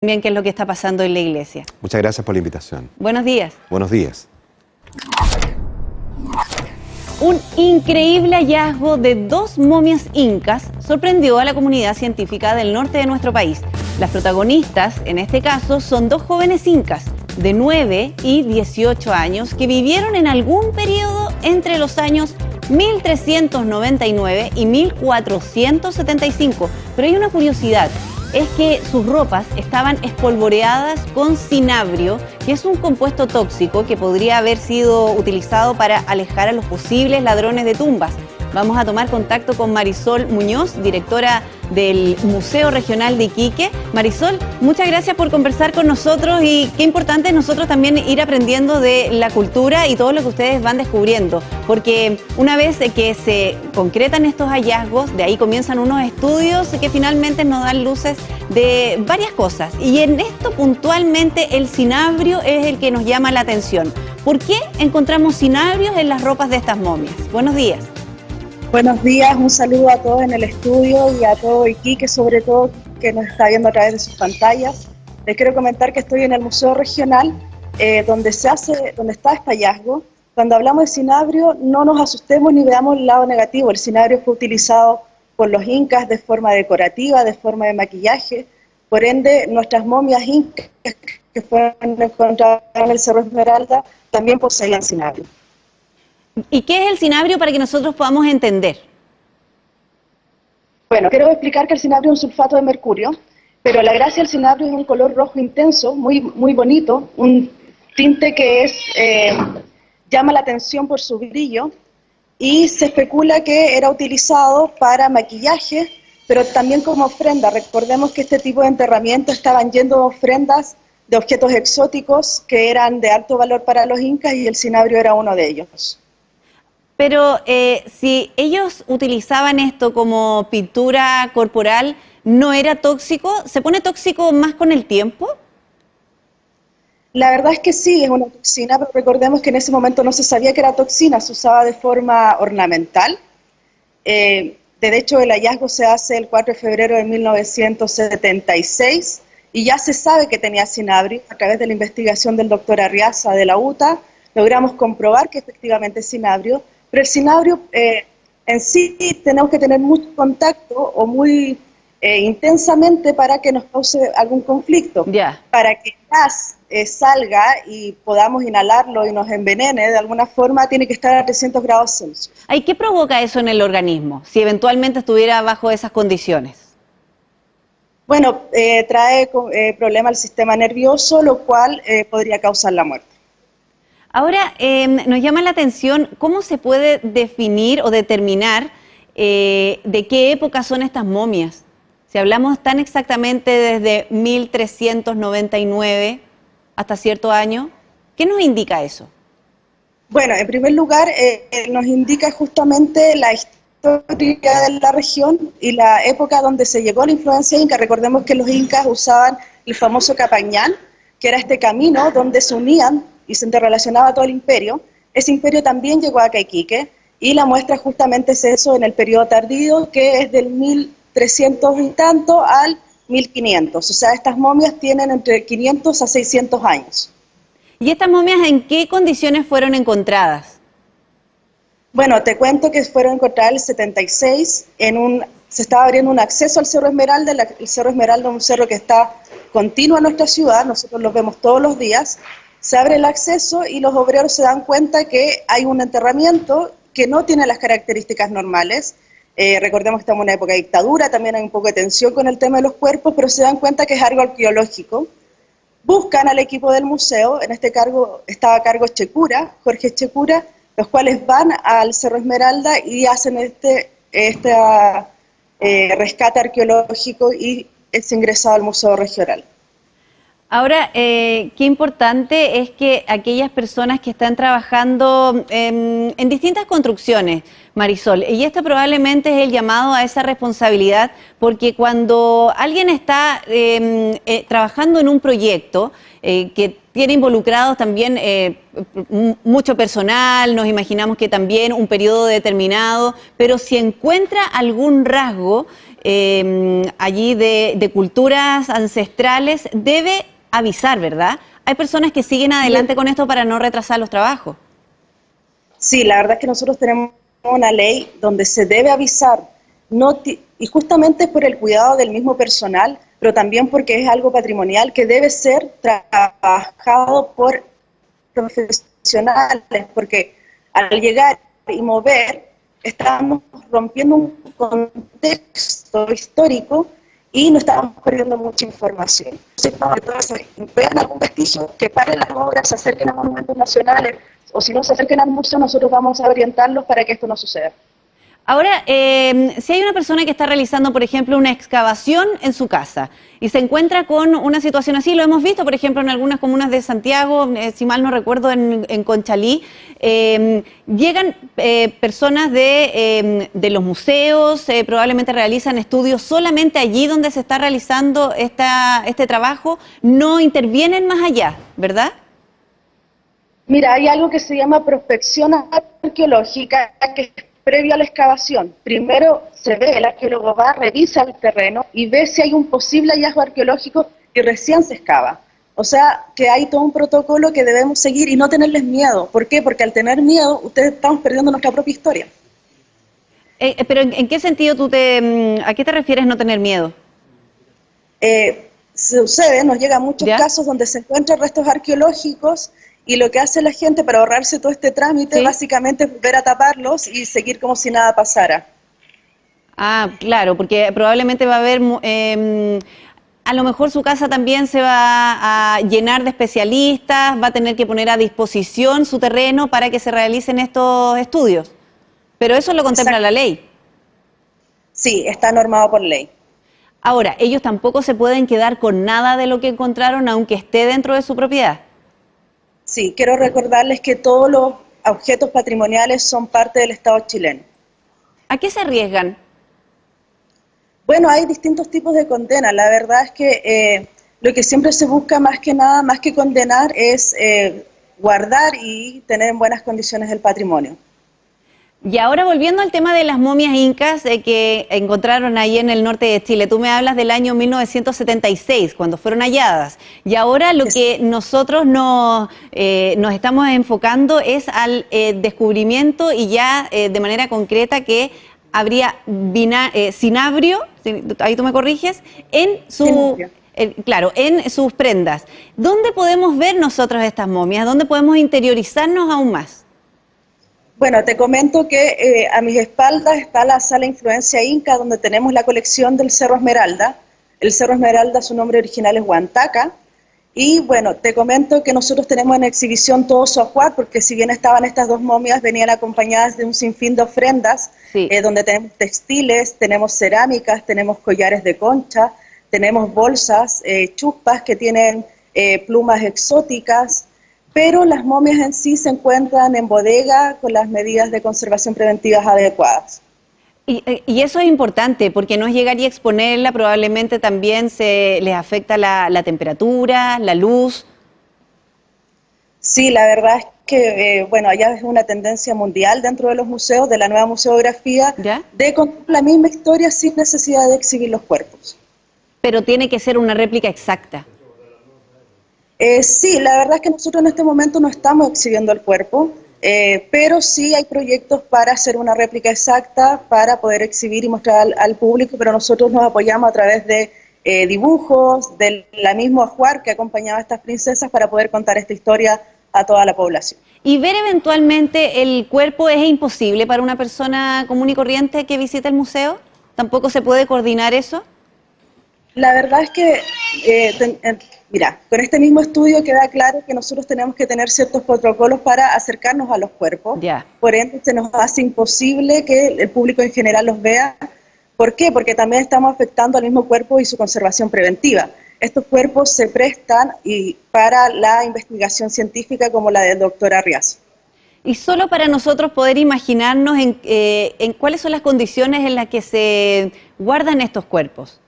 Bien, qué es lo que está pasando en la iglesia. Muchas gracias por la invitación. Buenos días. Buenos días. Un increíble hallazgo de 2 momias incas sorprendió a la comunidad científica del norte de nuestro país. Las protagonistas, en este caso, son 2 jóvenes incas de 9 y 18 años que vivieron en algún periodo entre los años 1399 y 1475. Pero hay una curiosidad. Es que sus ropas estaban espolvoreadas con cinabrio, que es un compuesto tóxico que podría haber sido utilizado para alejar a los posibles ladrones de tumbas. Vamos a tomar contacto con Marisol Muñoz, directora del Museo Regional de Iquique. Marisol, muchas gracias por conversar con nosotros y qué importante es nosotros también ir aprendiendo de la cultura y todo lo que ustedes van descubriendo, porque una vez que se concretan estos hallazgos, de ahí comienzan unos estudios que finalmente nos dan luces de varias cosas. Y en esto puntualmente el cinabrio es el que nos llama la atención. ¿Por qué encontramos cinabrios en las ropas de estas momias? Buenos días. Buenos días, un saludo a todos en el estudio y a todo Iquique, sobre todo que nos está viendo a través de sus pantallas. Les quiero comentar que estoy en el Museo Regional, donde está este hallazgo. Cuando hablamos de cinabrio, no nos asustemos ni veamos el lado negativo. El cinabrio fue utilizado por los incas de forma decorativa, de forma de maquillaje. Por ende, nuestras momias incas que fueron encontradas en el Cerro Esmeralda también poseían cinabrio. ¿Y qué es el cinabrio para que nosotros podamos entender? Bueno, quiero explicar que el cinabrio es un sulfato de mercurio, pero la gracia del cinabrio es un color rojo intenso, muy bonito, un tinte que llama la atención por su brillo, y se especula que era utilizado para maquillaje, pero también como ofrenda. Recordemos que este tipo de enterramiento estaban yendo de ofrendas de objetos exóticos que eran de alto valor para los incas y el cinabrio era uno de ellos. Pero si ellos utilizaban esto como pintura corporal, ¿no era tóxico? ¿Se pone tóxico más con el tiempo? La verdad es que sí, es una toxina, pero recordemos que en ese momento no se sabía que era toxina, se usaba de forma ornamental. De hecho, el hallazgo se hace el 4 de febrero de 1976 y ya se sabe que tenía cinabrio. A través de la investigación del doctor Arriaza de la UTA, logramos comprobar que efectivamente es cinabrio. Pero el cinabrio en sí tenemos que tener mucho contacto o muy intensamente para que nos cause algún conflicto. Yeah. Para que el gas salga y podamos inhalarlo y nos envenene de alguna forma, tiene que estar a 300 grados Celsius. ¿Y qué provoca eso en el organismo, si eventualmente estuviera bajo esas condiciones? Bueno, trae problema al sistema nervioso, lo cual podría causar la muerte. Ahora, nos llama la atención cómo se puede definir o determinar de qué época son estas momias. Si hablamos tan exactamente desde 1399 hasta cierto año, ¿qué nos indica eso? Bueno, en primer lugar, nos indica justamente la historia de la región y la época donde se llegó la influencia inca. Recordemos que los incas usaban el famoso Capañán, que era este camino donde se unían y se interrelacionaba todo el imperio. Ese imperio también llegó a Iquique y la muestra justamente es eso en el periodo tardío, que es del 1300 y tanto al 1500. O sea, estas momias tienen entre 500 a 600 años. ¿Y estas momias en qué condiciones fueron encontradas? Bueno, te cuento que fueron encontradas en el 76, se estaba abriendo un acceso al Cerro Esmeralda. El Cerro Esmeralda es un cerro que está continuo en nuestra ciudad, nosotros lo vemos todos los días. Se abre el acceso y los obreros se dan cuenta que hay un enterramiento que no tiene las características normales. Recordemos que estamos en una época de dictadura, también hay un poco de tensión con el tema de los cuerpos, pero se dan cuenta que es algo arqueológico. Buscan al equipo del museo, en este cargo estaba a cargo Jorge Checura, los cuales van al Cerro Esmeralda y hacen este rescate arqueológico y es ingresado al Museo Regional. Ahora, qué importante es que aquellas personas que están trabajando en distintas construcciones, Marisol, y esto probablemente es el llamado a esa responsabilidad, porque cuando alguien está trabajando en un proyecto que tiene involucrados también mucho personal, nos imaginamos que también un periodo determinado, pero si encuentra algún rasgo allí de culturas ancestrales, debe avisar, ¿verdad? Hay personas que siguen adelante con esto para no retrasar los trabajos. Sí, la verdad es que nosotros tenemos una ley donde se debe avisar, y justamente por el cuidado del mismo personal, pero también porque es algo patrimonial que debe ser trabajado por profesionales, porque al llegar y mover estamos rompiendo un contexto histórico y no estamos perdiendo mucha información. Entonces, vean algún vestigio, que paren las obras, se acerquen a monumentos nacionales, o si no se acerquen al museo, nosotros vamos a orientarlos para que esto no suceda. Ahora, si hay una persona que está realizando, por ejemplo, una excavación en su casa y se encuentra con una situación así, lo hemos visto, por ejemplo, en algunas comunas de Santiago, si mal no recuerdo, en Conchalí, llegan personas de los museos, probablemente realizan estudios solamente allí donde se está realizando este trabajo, no intervienen más allá, ¿verdad? Mira, hay algo que se llama prospección arqueológica, que es previo a la excavación. Primero se ve, el arqueólogo va, revisa el terreno y ve si hay un posible hallazgo arqueológico y recién se excava. O sea, que hay todo un protocolo que debemos seguir y no tenerles miedo. ¿Por qué? Porque al tener miedo, estamos perdiendo nuestra propia historia. Pero ¿en qué sentido a qué te refieres no tener miedo? Sucede, nos llegan muchos casos donde se encuentran restos arqueológicos y lo que hace la gente para ahorrarse todo este trámite, básicamente es volver a taparlos y seguir como si nada pasara. Ah, claro, porque probablemente va a haber, a lo mejor su casa también se va a llenar de especialistas, va a tener que poner a disposición su terreno para que se realicen estos estudios. Pero eso lo contempla la ley. Sí, está normado por ley. Ahora, ellos tampoco se pueden quedar con nada de lo que encontraron, aunque esté dentro de su propiedad. Sí, quiero recordarles que todos los objetos patrimoniales son parte del Estado chileno. ¿A qué se arriesgan? Bueno, hay distintos tipos de condena. La verdad es que lo que siempre se busca más que nada, más que condenar, es guardar y tener en buenas condiciones el patrimonio. Y ahora volviendo al tema de las momias incas que encontraron ahí en el norte de Chile, tú me hablas del año 1976, cuando fueron halladas, y ahora lo que nosotros nos estamos enfocando es al descubrimiento y ya de manera concreta que habría cinabrio, ahí tú me corriges, en en sus prendas. ¿Dónde podemos ver nosotros estas momias? ¿Dónde podemos interiorizarnos aún más? Bueno, te comento que a mis espaldas está la Sala Influencia Inca, donde tenemos la colección del Cerro Esmeralda. El Cerro Esmeralda, su nombre original es Huantaca. Y bueno, te comento que nosotros tenemos en exhibición todo su ajuar, porque si bien estaban estas dos momias, venían acompañadas de un sinfín de ofrendas, donde tenemos textiles, tenemos cerámicas, tenemos collares de concha, tenemos bolsas, chuspas que tienen plumas exóticas, pero las momias en sí se encuentran en bodega con las medidas de conservación preventivas adecuadas. Y eso es importante, porque no es llegar y exponerla, probablemente también se les afecta la temperatura, la luz. Sí, la verdad es que, bueno, allá es una tendencia mundial dentro de los museos, de la nueva museografía, de contar la misma historia sin necesidad de exhibir los cuerpos. Pero tiene que ser una réplica exacta. Sí, la verdad es que nosotros en este momento no estamos exhibiendo el cuerpo, pero sí hay proyectos para hacer una réplica exacta, para poder exhibir y mostrar al público, pero nosotros nos apoyamos a través de dibujos, del mismo ajuar que acompañaba a estas princesas para poder contar esta historia a toda la población. ¿Y ver eventualmente el cuerpo es imposible para una persona común y corriente que visita el museo? ¿Tampoco se puede coordinar eso? La verdad es que, mira, con este mismo estudio queda claro que nosotros tenemos que tener ciertos protocolos para acercarnos a los cuerpos. Por ende, se nos hace imposible que el público en general los vea. ¿Por qué? Porque también estamos afectando al mismo cuerpo y su conservación preventiva. Estos cuerpos se prestan para la investigación científica como la del doctor Arriazo. Y solo para nosotros poder imaginarnos en cuáles son las condiciones en las que se guardan estos cuerpos.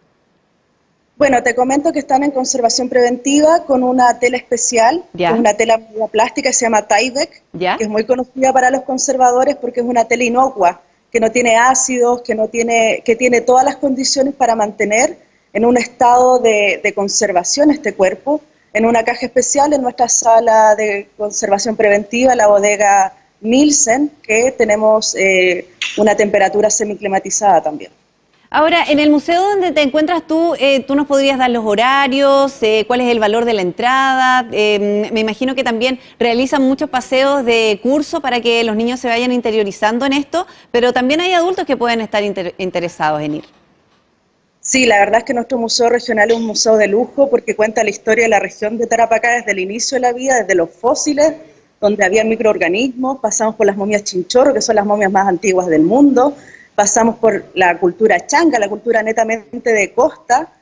Bueno, te comento que están en conservación preventiva con una tela especial, una tela plástica que se llama Tyvek, que es muy conocida para los conservadores porque es una tela inocua, que no tiene ácidos, que tiene todas las condiciones para mantener en un estado de conservación este cuerpo, en una caja especial en nuestra sala de conservación preventiva, la bodega Nielsen, que tenemos una temperatura semiclimatizada también. Ahora, en el museo donde te encuentras tú, ¿tú nos podrías dar los horarios? ¿Cuál es el valor de la entrada? Me imagino que también realizan muchos paseos de curso para que los niños se vayan interiorizando en esto, pero también hay adultos que pueden estar interesados en ir. Sí, la verdad es que nuestro museo regional es un museo de lujo porque cuenta la historia de la región de Tarapacá desde el inicio de la vida, desde los fósiles, donde había microorganismos, pasamos por las momias chinchorro, que son las momias más antiguas del mundo, pasamos por la cultura changa, la cultura netamente de costa,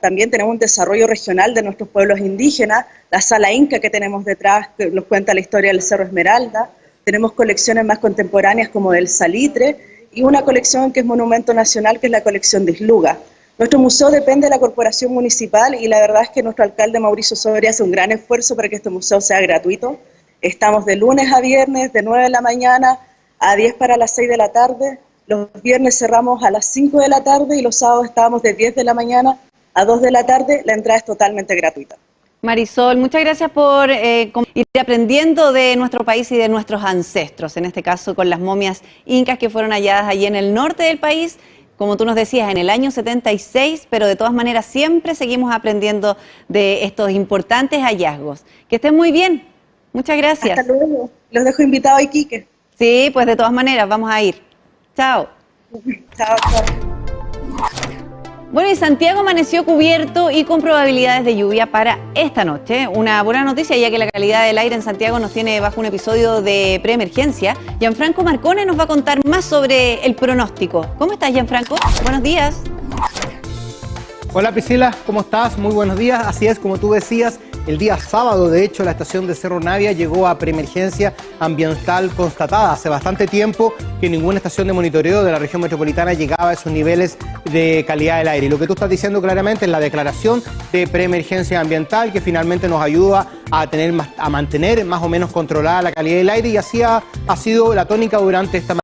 también tenemos un desarrollo regional de nuestros pueblos indígenas, la sala Inca que tenemos detrás, que nos cuenta la historia del Cerro Esmeralda, tenemos colecciones más contemporáneas como del salitre, y una colección que es monumento nacional, que es la colección de Isluga. Nuestro museo depende de la corporación municipal y la verdad es que nuestro alcalde Mauricio Soria hace un gran esfuerzo para que este museo sea gratuito. Estamos de lunes a viernes, de 9 de la mañana a 10 para las 6 de la tarde. Los viernes cerramos a las 5 de la tarde y los sábados estábamos de 10 de la mañana a 2 de la tarde. La entrada es totalmente gratuita. Marisol, muchas gracias por ir aprendiendo de nuestro país y de nuestros ancestros, en este caso con las momias incas que fueron halladas allí en el norte del país, como tú nos decías, en el año 76, pero de todas maneras siempre seguimos aprendiendo de estos importantes hallazgos. Que estén muy bien, muchas gracias. Hasta luego, los dejo invitados a Iquique. Sí, pues de todas maneras, vamos a ir. Chao. Chao, chao. Bueno, y Santiago amaneció cubierto y con probabilidades de lluvia para esta noche. Una buena noticia, ya que la calidad del aire en Santiago nos tiene bajo un episodio de preemergencia. Gianfranco Marcone nos va a contar más sobre el pronóstico. ¿Cómo estás, Gianfranco? Buenos días. Hola Priscila, ¿cómo estás? Muy buenos días. Así es, como tú decías, el día sábado, de hecho, la estación de Cerro Navia llegó a preemergencia ambiental constatada. Hace bastante tiempo que ninguna estación de monitoreo de la región metropolitana llegaba a esos niveles de calidad del aire. Y lo que tú estás diciendo claramente es la declaración de preemergencia ambiental, que finalmente nos ayuda a mantener más o menos controlada la calidad del aire, y así ha sido la tónica durante esta